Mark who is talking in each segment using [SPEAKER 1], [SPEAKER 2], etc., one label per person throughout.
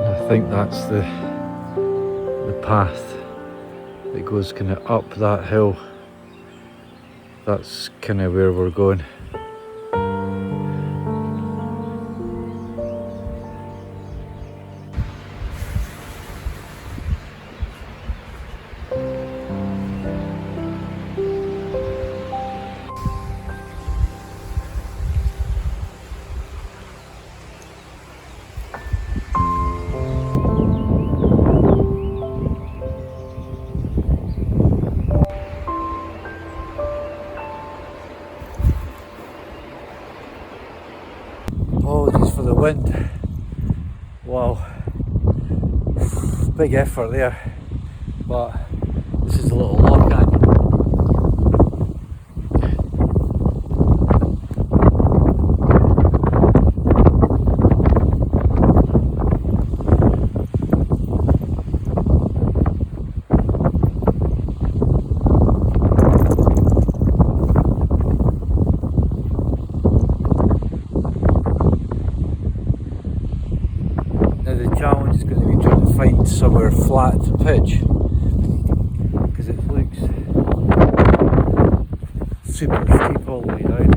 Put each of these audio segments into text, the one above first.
[SPEAKER 1] I think that's the path that goes kind of up that hill. That's kind of where we're going. Apologies for the wind. Wow, big effort there, but this is a little Lochan. Challenge is going to be trying to find somewhere flat to pitch, because it looks super steep all the way down.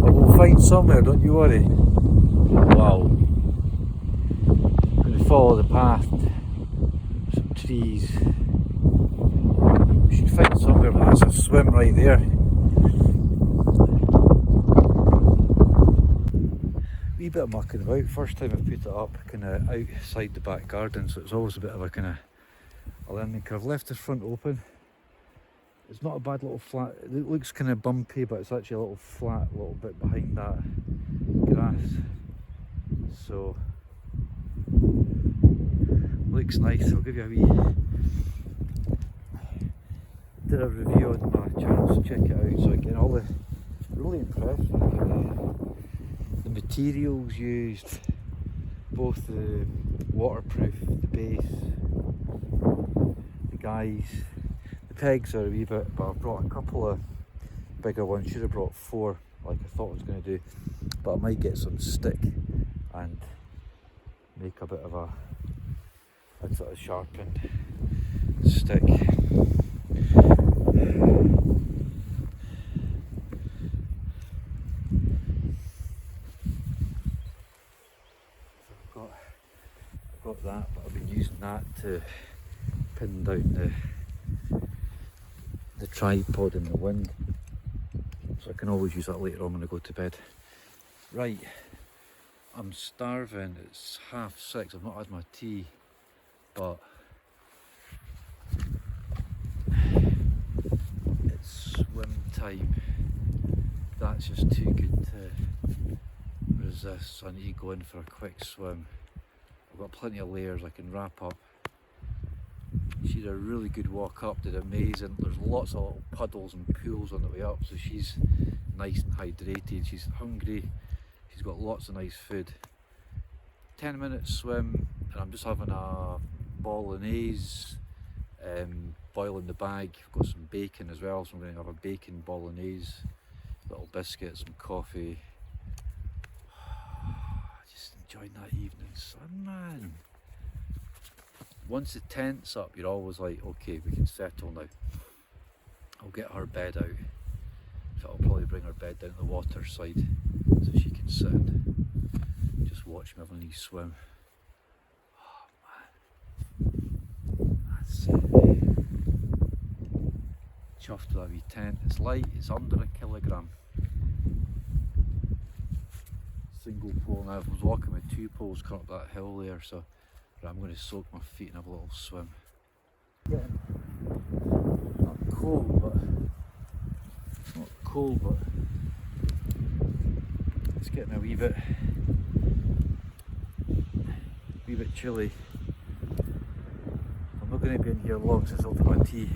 [SPEAKER 1] But we'll find somewhere, don't you worry. Wow. I'm going to follow the path, some trees. We should find somewhere, but that's a swim right there. Wee bit of mucking about. First time I've put it up kind of outside the back garden, so it's always a bit of a kind of a learning curve. Left the front open. It's not a bad little flat, it looks kind of bumpy, but it's actually a little flat little bit behind that grass, so looks nice. I'll give you a wee, did a review on my channel, so check it out. So again, all the, really impressed with the materials used, both the waterproof, the base, the guys. The pegs are a wee bit, but I've brought a couple of bigger ones. Should have brought 4 like I thought I was going to do, but I might get some stick and make a bit of a sort of sharpened stick. Got that, but I've been using that to pin down the tripod in the wind, so I can always use that later on when I go to bed. Right, I'm starving. It's 6:30. I've not had my tea, but it's swim time. That's just too good to resist, so I need to go in for a quick swim. I've got plenty of layers I can wrap up. She had a really good walk up, did amazing. There's lots of little puddles and pools on the way up, so she's nice and hydrated. She's hungry, she's got lots of nice food. 10-minute swim, and I'm just having a bolognese, boiling the bag. I've got some bacon as well, so I'm going to have a bacon bolognese, little biscuit, some coffee. Enjoying that evening sun, man. Once the tent's up, you're always like, okay, we can settle now. I'll get her bed out. So I'll probably bring her bed down to the water side so she can sit and just watch me have a wee swim. Oh man, that's chuffed with that wee tent. It's light, it's under 1 kilogram. Single pole and I was walking with 2 poles coming up that hill there, so I'm going to soak my feet and have a little swim. Getting not cold, but it's getting a wee bit chilly. I'm not going to be in here long since I'll do my tea.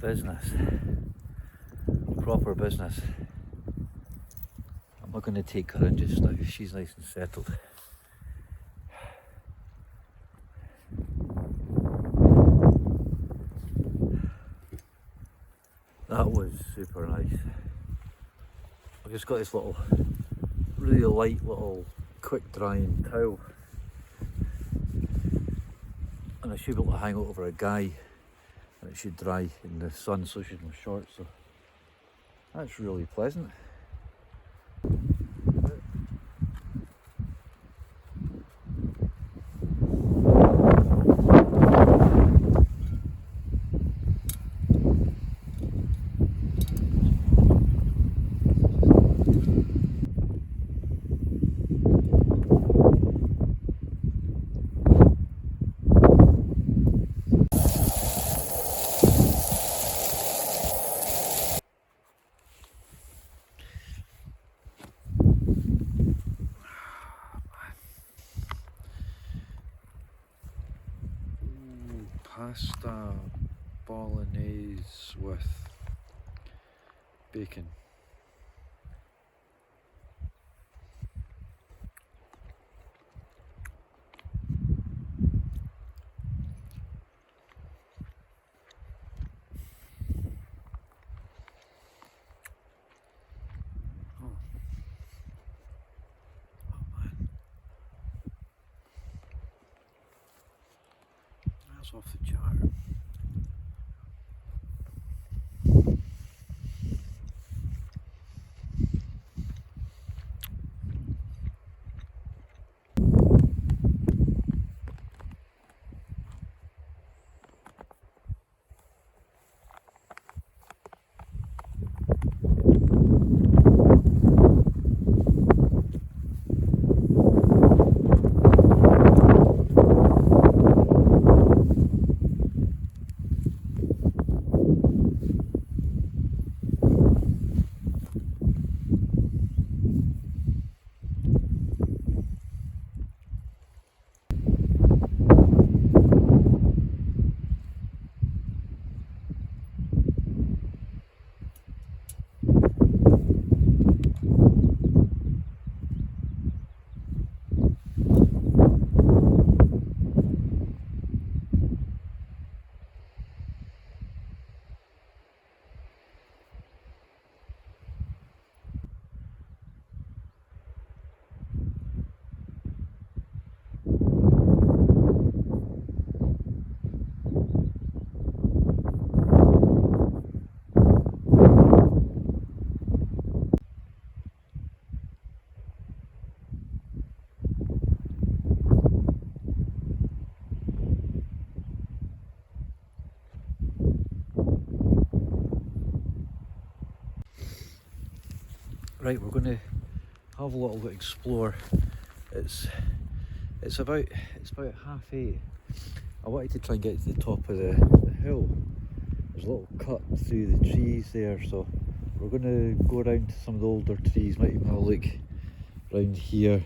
[SPEAKER 1] Business, proper business. I'm not going to take her in just now, she's nice and settled. That was super nice. I've just got this little, really light little quick drying towel, and I should be able to hang it over a guy. It should dry in the sun, so should my shorts, so that's really pleasant. Pasta bolognese with bacon. Oh man, that's off the chart. Right, we're going to have a little explore. It's about 8:30. I wanted to try and get to the top of the hill. There's a little cut through the trees there, so we're going to go around to some of the older trees. Might even have a look around here.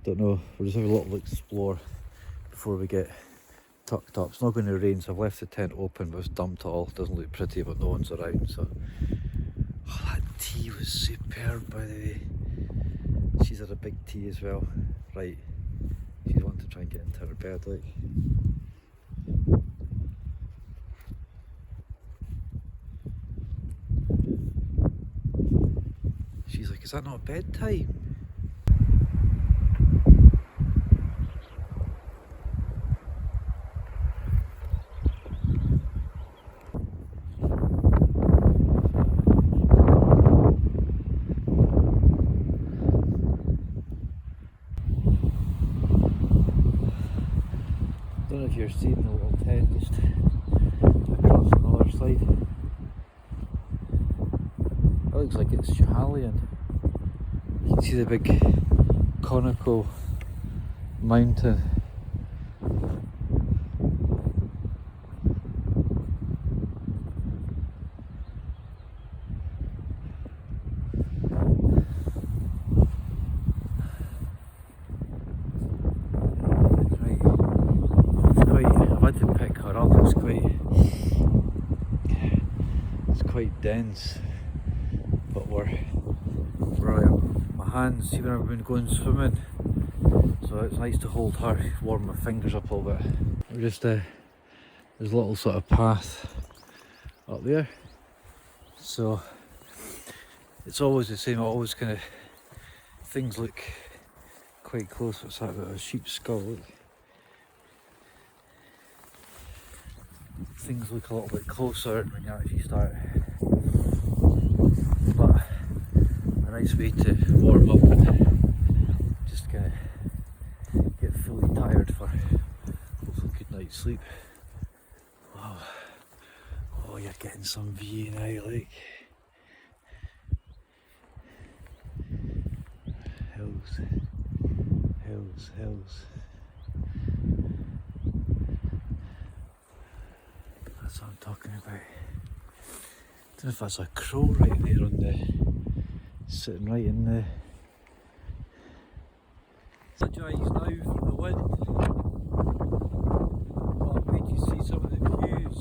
[SPEAKER 1] Don't know, we'll just have a little explore before we get tucked up. It's not going to rain, so I've left the tent open, but it's dumped it all. It doesn't look pretty, but no one's around. So, oh, that tea was superb, by the way. She's had a big tea as well. Right, she's wanting to try and get into her bed, like. She's like, is that not bedtime? I don't know if you're seeing the little tent just across on the other side. It looks like it's Chahalian. You can see the big conical mountain. Dense, but we're my hands, see when I've been going swimming, so it's nice to hold her, warm my fingers up a little bit. We're just there's a little sort of path up there, so it's always the same. Always kind of things look quite close. What's that, a sheep's skull? Look. Things look a little bit closer when you actually start. But a nice way to warm up and just kind of get fully tired for hopefully a good night's sleep. Wow. Oh, you're getting some view now, like. Hills, hills, hills. That's what I'm talking about. I don't know if that's a crow right there on the, sitting right in the. Apologise now for the wind. Oh, wait till you see some of the views.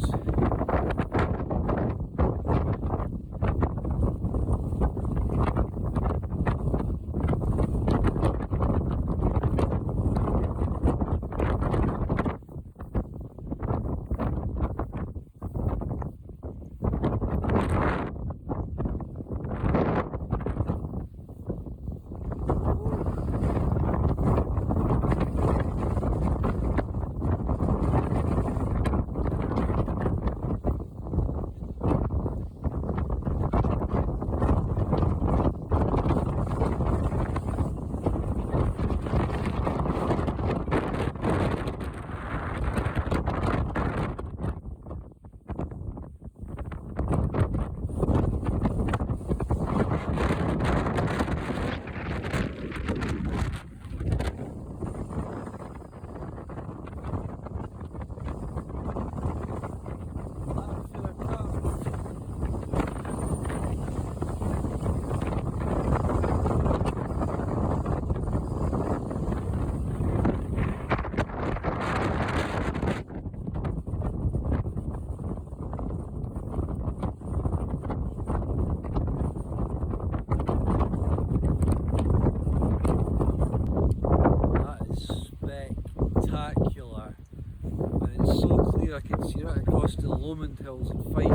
[SPEAKER 1] I can see right across the Lochan hills in Fife.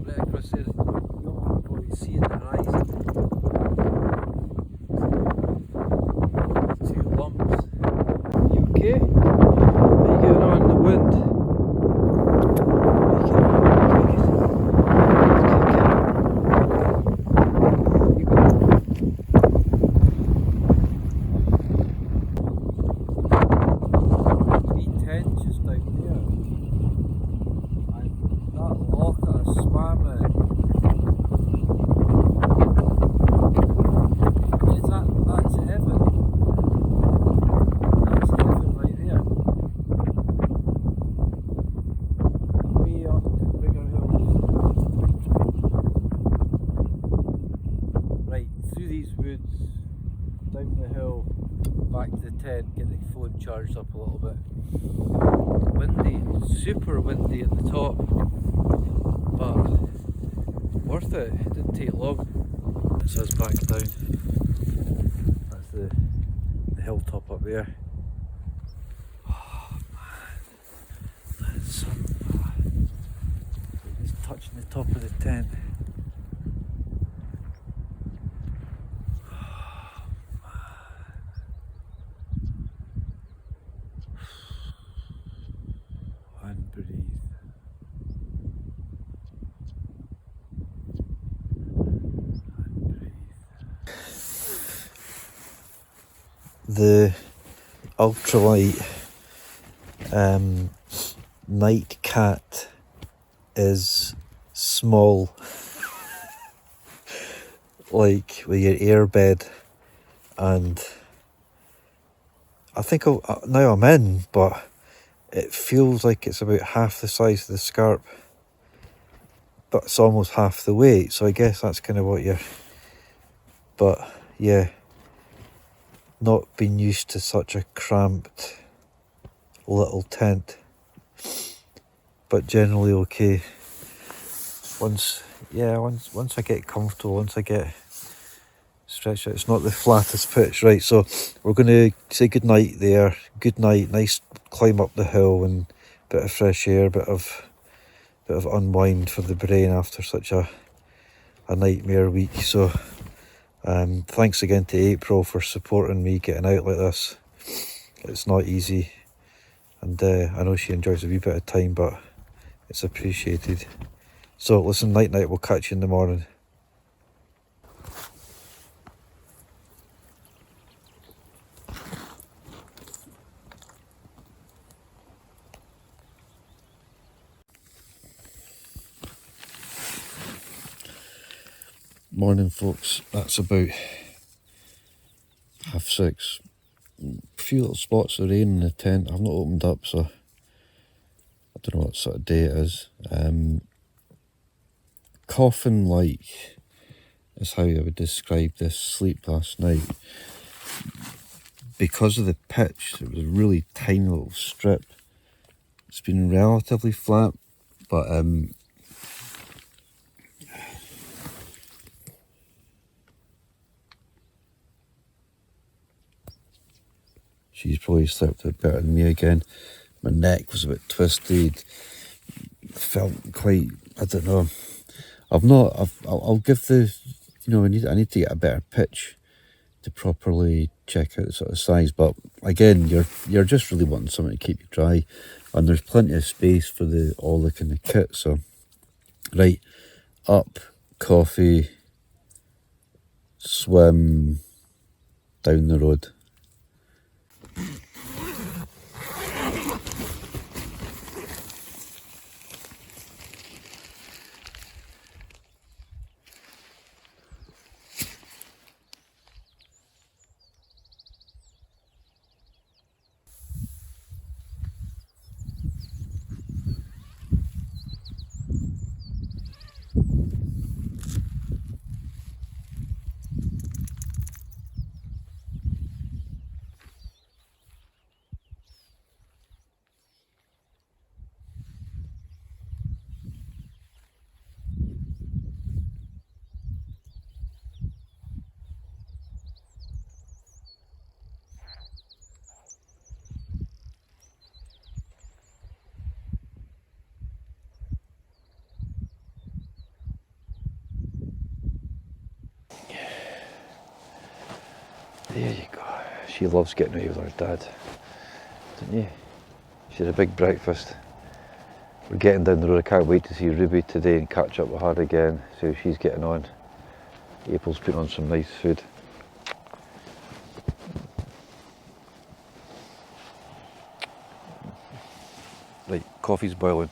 [SPEAKER 1] Right across there, you can see in the horizon. Two lumps. You okay? How you getting on in the wind? charged up a little bit. Windy, super windy at the top, but worth it. It didn't take long. It says back down. That's the hilltop up there. Oh man, that's some. It's touching the top of the tent. And breathe. The ultralight Night Cat is small, like with your airbed, and I think now I'm in, but it feels like it's about half the size of the scarp, but it's almost half the weight, so I guess that's kind of what you're, but yeah, not been used to such a cramped little tent, but generally okay. Once I get comfortable, once I get stretched out, it's not the flattest pitch, right? So we're going to say good night there. Good night, nice climb up the hill and bit of fresh air, bit of unwind for the brain after such a nightmare week. So thanks again to April for supporting me getting out like this. It's not easy, and I know she enjoys a wee bit of time, but it's appreciated. So listen, night, we'll catch you in the morning. Morning folks, that's about 6:30. A few little spots of rain in the tent. I've not opened up, so I don't know what sort of day it is. Coffin-like is how I would describe this sleep last night. Because of the pitch, it was a really tiny little strip. It's been relatively flat, but she's probably slept a bit better than me again. My neck was a bit twisted. Felt quite, I don't know. I'll give the, I need to get a better pitch to properly check out the sort of size. But again, you're just really wanting something to keep you dry, and there's plenty of space for all the kind of kit. So, right, up, coffee, swim, down the road. There you go. She loves getting away with her dad, don't you? She had a big breakfast. We're getting down the road. I can't wait to see Ruby today and catch up with her again, see how she's getting on. April's putting on some nice food. Right, coffee's boiling.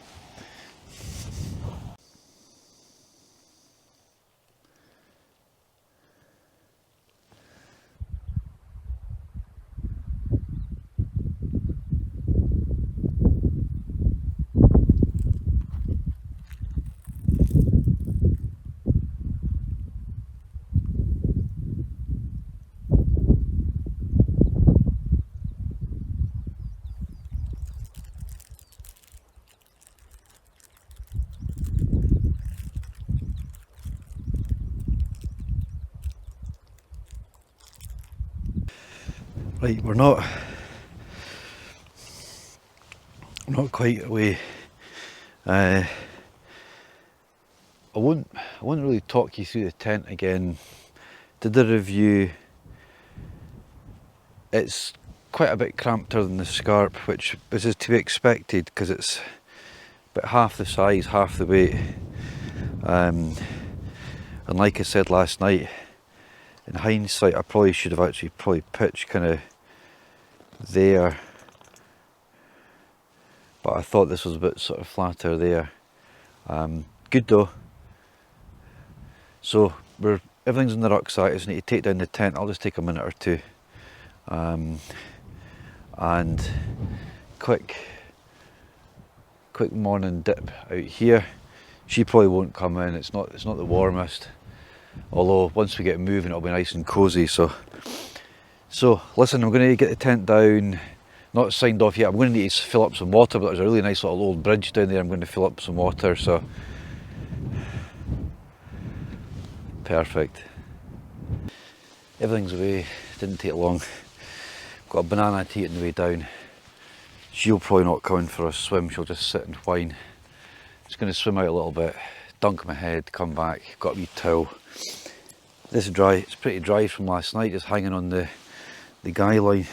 [SPEAKER 1] Right, we're not quite away. I won't really talk you through the tent again. Did the review. It's quite a bit crampter than the Scarp, which is to be expected because it's about half the size, half the weight. And like I said last night, in hindsight, I probably should have actually pitched kind of there, but I thought this was a bit sort of flatter there. Good though. So everything's in the rucksack. I just need to take down the tent. I'll just take a minute or two. And quick morning dip out here. She probably won't come in. It's not the warmest. Although once we get moving, it'll be nice and cosy. So listen, I'm going to get the tent down. Not signed off yet. I'm going to need to fill up some water, but there's a really nice little old bridge down there. I'm going to fill up some water. So perfect. Everything's away. Didn't take long. Got a banana tea on the way down. She'll probably not come in for a swim. She'll just sit and whine. Just going to swim out a little bit, dunk my head, come back. Got a wee towel. This is dry. It's pretty dry from last night, just hanging on the guy line.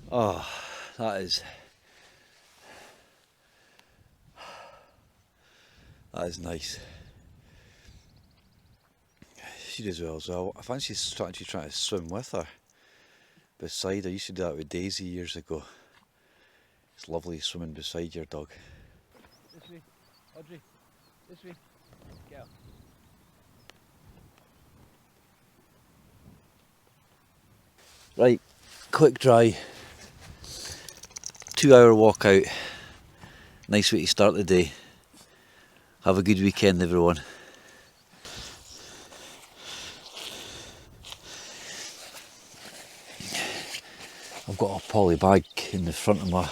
[SPEAKER 1] Oh, that is nice. She does well as well. I fancy trying to swim with her beside her. I used to do that with Daisy years ago. It's lovely swimming beside your dog. This way, Audrey. This way. Go. Right, quick dry. 2-hour walk out. Nice way to start the day. Have a good weekend, everyone. I've got a poly bag in the front of my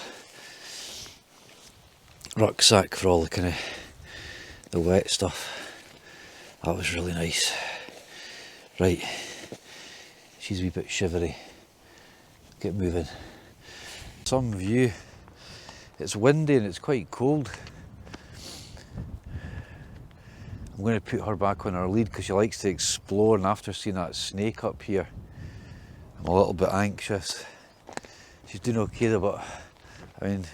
[SPEAKER 1] rucksack for all the kind of the wet stuff. That was really nice. Right, she's a wee bit shivery. Get moving. Some view. It's windy and it's quite cold. I'm going to put her back on her lead because she likes to explore, and after seeing that snake up here, I'm a little bit anxious. She's doing okay though, but I mean,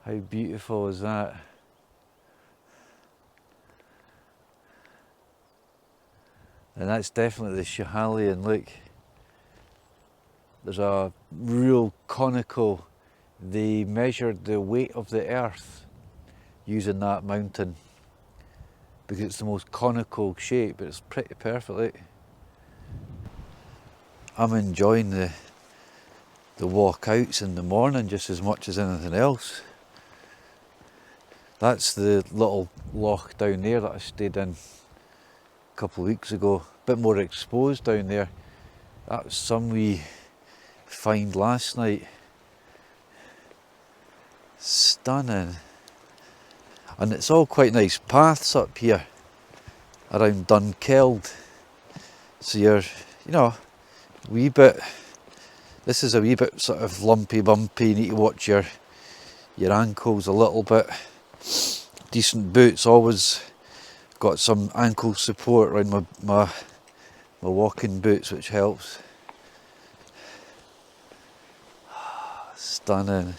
[SPEAKER 1] how beautiful is that? And that's definitely the Schiehallion. Look, there's a real conical. They measured the weight of the earth using that mountain because it's the most conical shape, but it's pretty perfect. Look. I'm enjoying the walkouts in the morning just as much as anything else. That's the little loch down there that I stayed in a couple of weeks ago. A bit more exposed down there. That was some we find last night. Stunning. And it's all quite nice paths up here around Dunkeld. So you're, you know, wee bit, this is a wee bit sort of lumpy bumpy. You need to watch your ankles a little bit. Decent boots, always got some ankle support around my my walking boots, which helps. Stunning,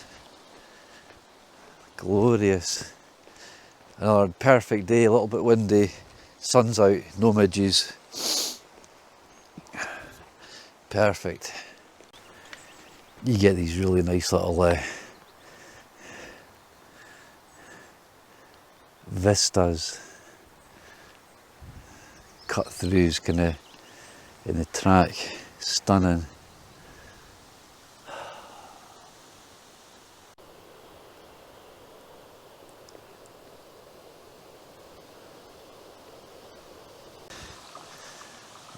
[SPEAKER 1] glorious. Another perfect day, a little bit windy, sun's out, no midges. Perfect. You get these really nice little vistas, cut throughs kind of in the track, stunning.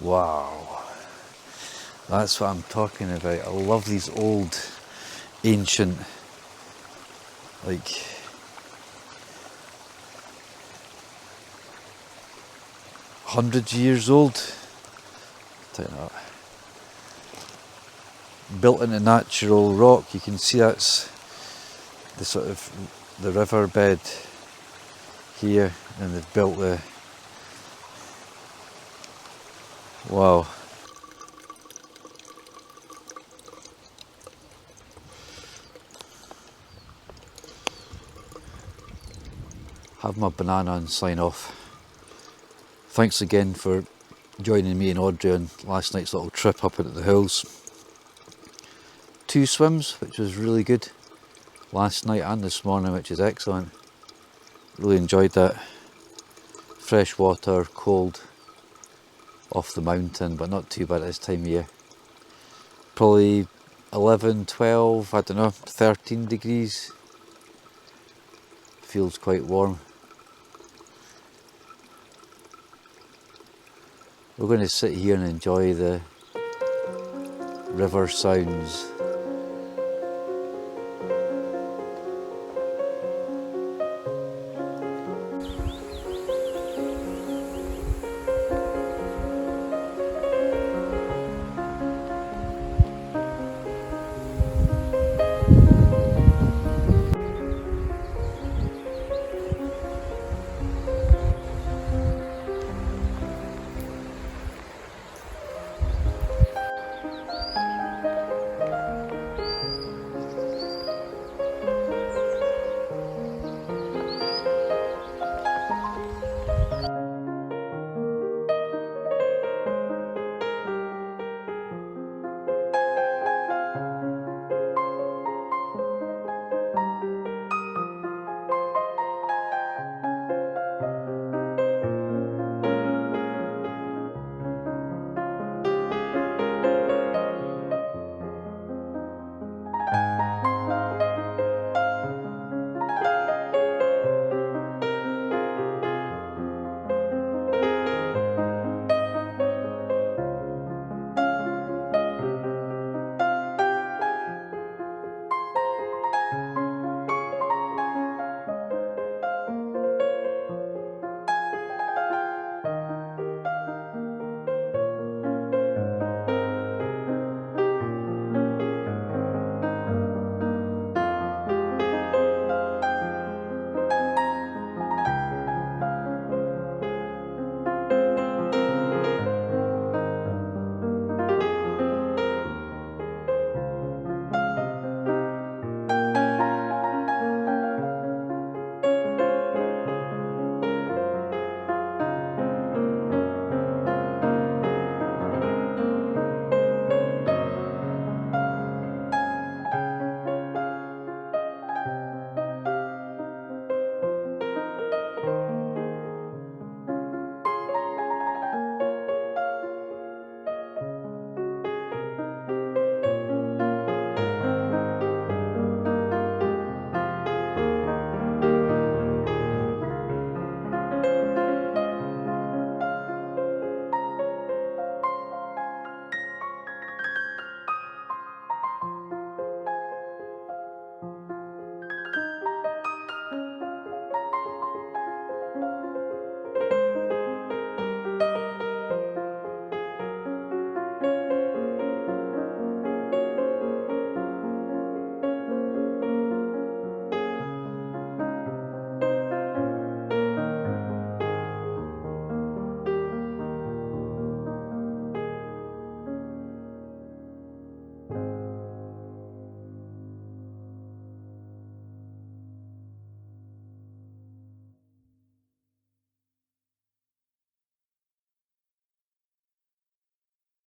[SPEAKER 1] Wow, that's what I'm talking about. I love these old, ancient, like, hundreds of years old. Take that. Built into natural rock. You can see that's the sort of the riverbed here, and they've built the. Wow. Have my banana and sign off. Thanks again for joining me and Audrey on last night's little trip up into the hills. 2 swims, which was really good last night and this morning, which is excellent. Really enjoyed that. Fresh water, cold, off the mountain, but not too bad at this time of year. Probably 11, 12, I don't know, 13 degrees. Feels quite warm. We're going to sit here and enjoy the river sounds